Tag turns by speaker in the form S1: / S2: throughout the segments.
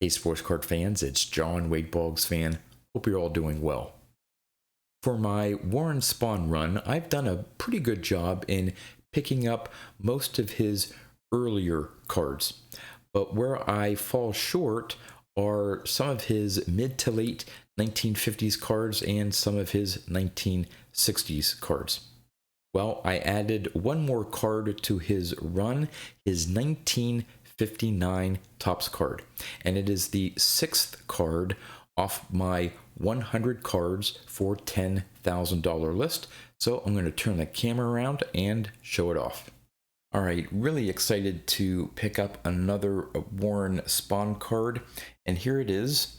S1: Hey sports card fans, it's John Wade Boggs fan. Hope you're all doing well. For my Warren Spahn run, I've done a pretty good job in picking up most of his earlier cards. But where I fall short are some of his mid to late 1950s cards and some of his 1960s cards. Well, I added one more card to his run, his 1959 Topps card, and it is the sixth card off my 100 cards for $10,000 list. So I'm going to turn the camera around and show it off. All right, really excited to pick up another Warren Spahn card, and here it is,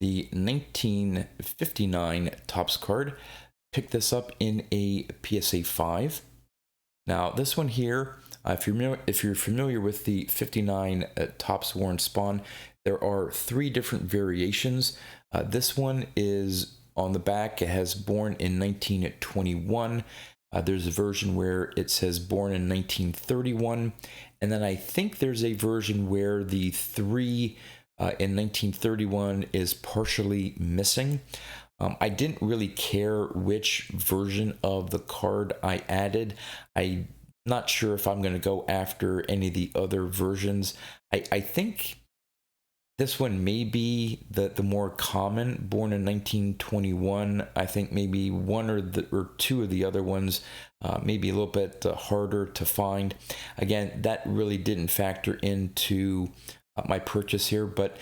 S1: the 1959 Topps card. Picked this up in a PSA 5. Now this one here, if you're familiar with the 59 Topps Warren Spahn, there are three different variations. This one is on the back. It has born in 1921. There's a version where it says born in 1931, and then I think there's a version where the 3 in 1931 is partially missing. I didn't really care which version of the card I added. I'm not sure if I'm going to go after any of the other versions. I think this one may be the more common, born in 1921. I think maybe one or two of the other ones maybe a little bit harder to find. Again, that really didn't factor into my purchase here, but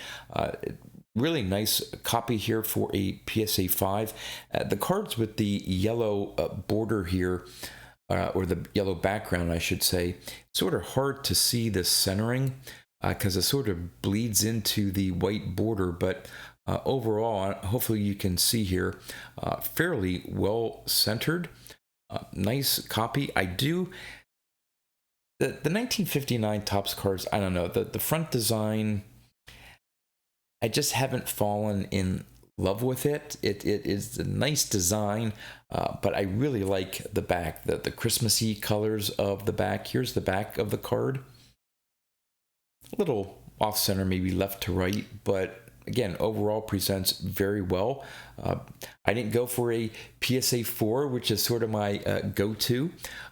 S1: really nice copy here for a PSA 5. The cards with the yellow border here, or the yellow background, I should say, sort of hard to see the centering because it sort of bleeds into the white border, but overall, hopefully you can see here, fairly well centered. Nice copy. The 1959 Topps cards, I don't know, the front design, I just haven't fallen in love with it. It is a nice design, but I really like the back, the Christmassy colors of the back. Here's the back of the card. A little off center, maybe left to right, but again, overall presents very well. I didn't go for a PSA 4, which is sort of my go-to,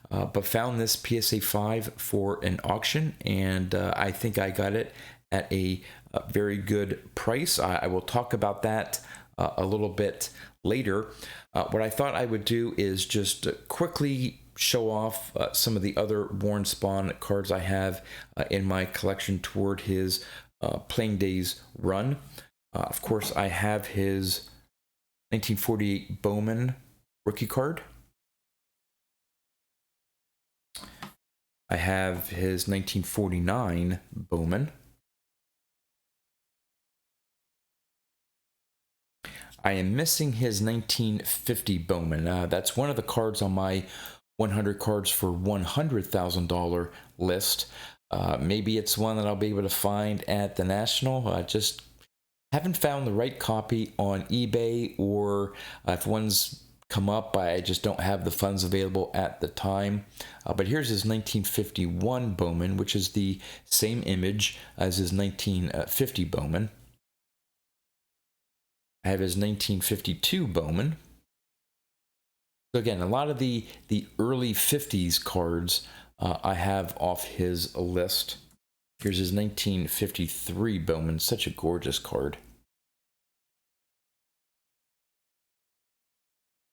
S1: but found this PSA 5 for an auction, and I think I got it at a very good price. I will talk about that a little bit later. What I thought I would do is just quickly show off some of the other Warren Spahn cards I have in my collection toward his Playing Days run. Of course, I have his 1948 Bowman rookie card. I have his 1949 Bowman. I am missing his 1950 Bowman. That's one of the cards on my 100 cards for $100,000 list. Maybe it's one that I'll be able to find at the National. I just haven't found the right copy on eBay, or if one's come up, I just don't have the funds available at the time. But here's his 1951 Bowman, which is the same image as his 1950 Bowman. I have his 1952 Bowman. So again, a lot of the early 50s cards I have off his list. Here's his 1953 Bowman, such a gorgeous card.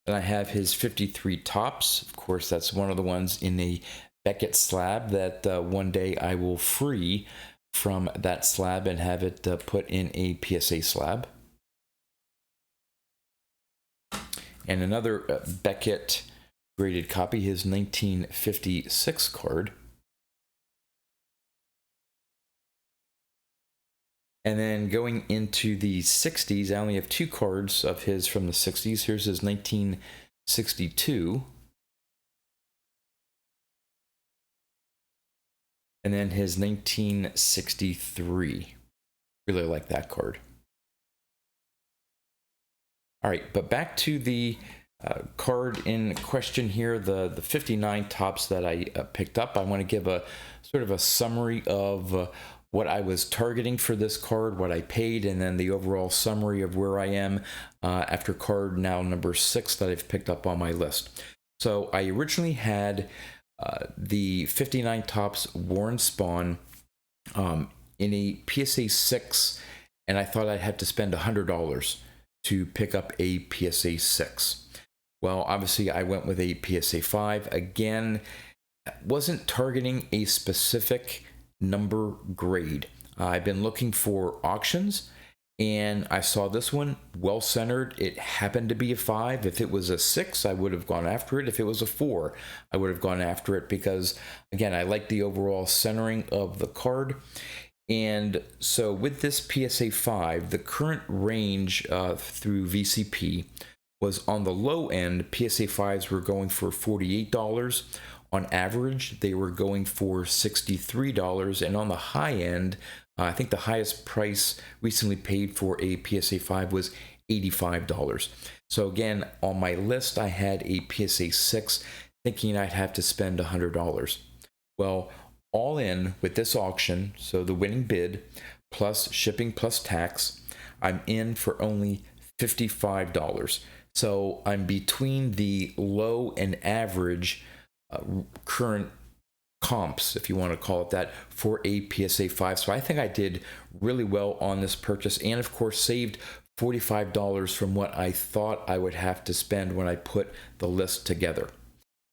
S1: And I have his 53 Topps. Of course, that's one of the ones in a Beckett slab that one day I will free from that slab and have it put in a PSA slab. And another Beckett graded copy, his 1956 card. And then going into the 60s, I only have two cards of his from the 60s. Here's his 1962. And then his 1963. Really like that card. All right, but back to the card in question here, the 59 Topps that I picked up. I want to give a sort of a summary of what I was targeting for this card, what I paid, and then the overall summary of where I am after card now number 6 that I've picked up on my list. So I originally had the 59 Topps Warren Spahn in a PSA 6, and I thought I'd have to spend $100 to pick up a PSA 6. Well, obviously I went with a PSA 5. Again, wasn't targeting a specific number grade. I've been looking for auctions, and I saw this one well centered. It happened to be a 5. If it was a 6, I would have gone after it. If it was a 4, I would have gone after it because, again, I like the overall centering of the card. And so with this PSA 5, the current range through VCP was on the low end. PSA 5s were going for $48. On average, they were going for $63. And on the high end, I think the highest price recently paid for a PSA 5 was $85. So again, on my list, I had a PSA 6 thinking I'd have to spend $100. Well, all in with this auction, so the winning bid plus shipping plus tax, I'm in for only $55. So I'm between the low and average current comps, if you want to call it that, for a PSA 5. So I think I did really well on this purchase, and of course saved $45 from what I thought I would have to spend when I put the list together.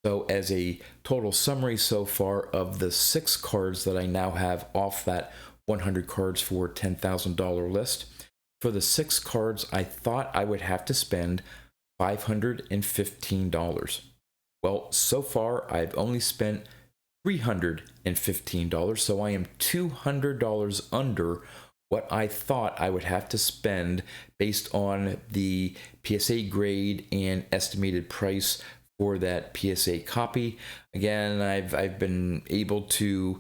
S1: So as a total summary so far of the 6 cards that I now have off that 100 cards for $10,000 list, for the 6 cards I thought I would have to spend $515. Well, so far I've only spent $315, so I am $200 under what I thought I would have to spend based on the PSA grade and estimated price for that PSA copy. Again, I've been able to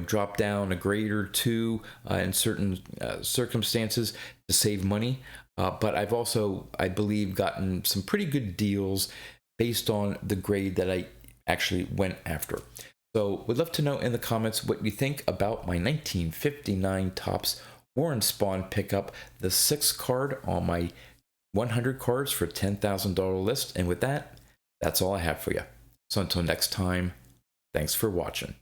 S1: drop down a grade or two in certain circumstances to save money, but I've also, I believe, gotten some pretty good deals based on the grade that I actually went after. So would love to know in the comments what you think about my 1959 Topps Warren Spahn pickup, the 6th card on my 100 cards for $10,000 list. And with that, that's all I have for you. So until next time, thanks for watching.